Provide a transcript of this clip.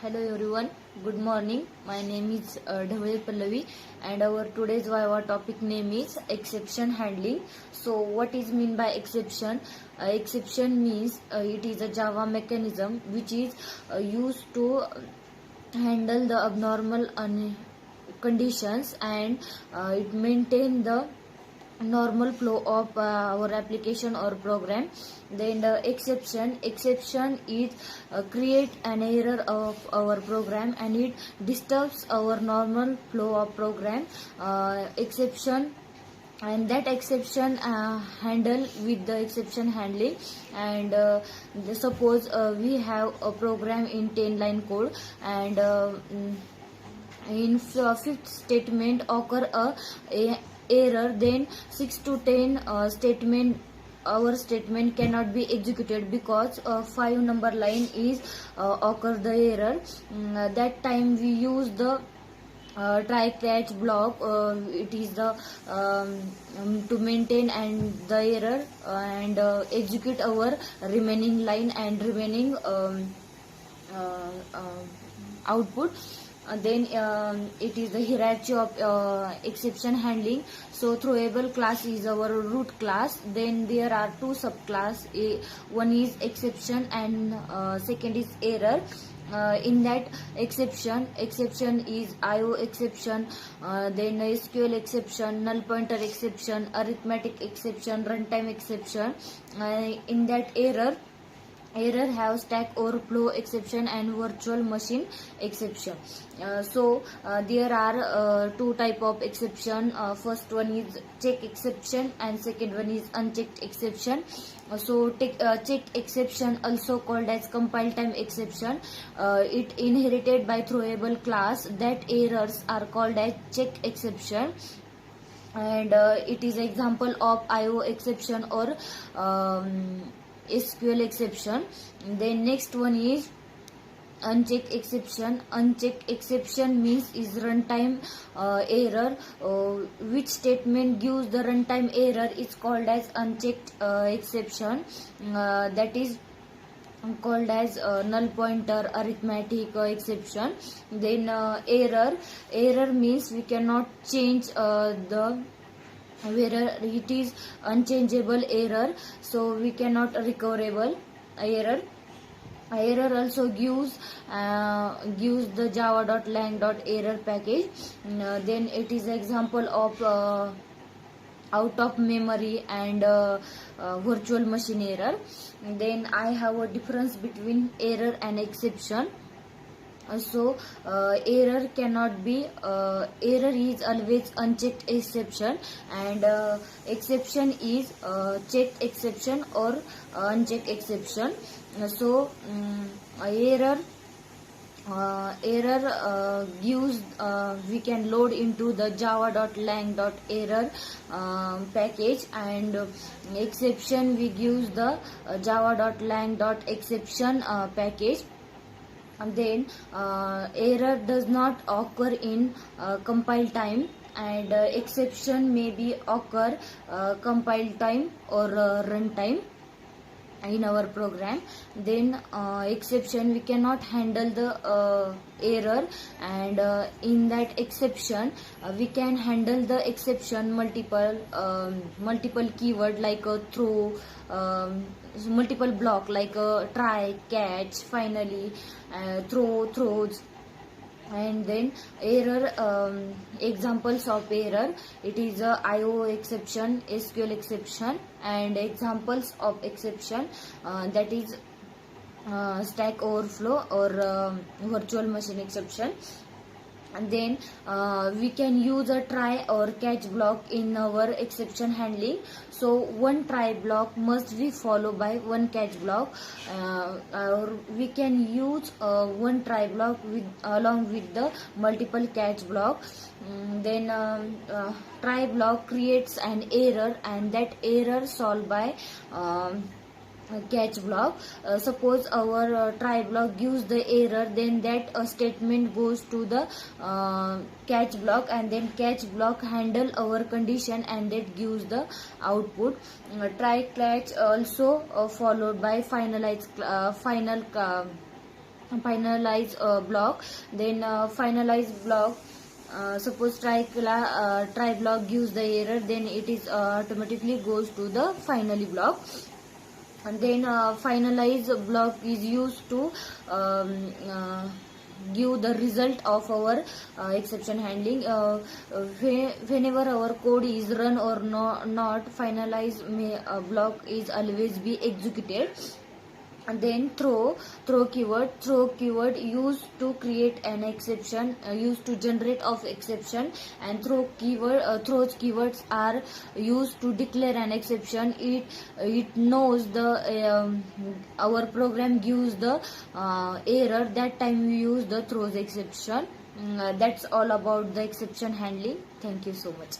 Hello everyone, good morning. My name is Dhavil Pallavi and our today's Viva topic name is exception handling. So what is mean by exception? Exception means it is a Java mechanism which is used to handle the abnormal conditions and it maintain the normal flow of our application or program. Then the exception is create an error of our program and it disturbs our normal flow of program. Exception and that exception handle with the exception handling. And suppose we have a program in 10 line code and in fifth statement occur a error, then 6 to 10 statement our statement cannot be executed because 5 number line is occur the error. That time we use the try catch block. It is the to maintain and the error and execute our remaining line and remaining output. Then it is the hierarchy of exception handling. So throwable class is our root class. Then there are two subclass. One is exception and second is error. In that exception is IO exception, then SQL exception, null pointer exception, arithmetic exception, runtime exception. In that error have stack overflow exception and virtual machine exception. So there are two type of exception. First one is check exception and second one is unchecked exception. So check exception, also called as compile time exception, it inherited by throwable class. That errors are called as check exception and it is example of IO exception or SQL exception. Then next one is unchecked exception. Unchecked exception means is runtime error. Which statement gives the runtime error is called as unchecked exception. That is called as null pointer arithmetic exception. Then error means we cannot change the where it is unchangeable error, so we cannot recoverable error. Also gives the java.lang.error package. Then it is example of out of memory and virtual machine error. Then I have a difference between error and exception. So error cannot be error is always unchecked exception and exception is checked exception or unchecked exception. So error gives we can load into the java.lang.error package, and exception we use the java.lang.exception package. And then error does not occur in compile time and exception may be occur compile time or run time in our program. Then exception we cannot handle the error, and in that exception we can handle the exception multiple keyword like throw, multiple block like try, catch, finally, throws. And then error examples of error, it is IO exception, SQL exception, and examples of exception that is stack overflow or virtual machine exception. And then we can use a try or catch block in our exception handling. So one try block must be followed by one catch block, or we can use one try block with along with the multiple catch block. Then try block creates an error and that error solved by catch block. Suppose our try block gives the error, then that statement goes to the catch block and then catch block handle our condition and that gives the output. Try catch also followed by final finalize block. Then finalize block, suppose try block gives the error, then it is automatically goes to the finally block. And then finalize block is used to give the result of our exception handling. Whenever our code is run or not, finalize block is always be executed. And then throw keyword used to create an exception, used to generate of exception. And throws keywords are used to declare an exception. It knows the our program gives the error, that time we use the throws exception. That's all about the exception handling. Thank you so much.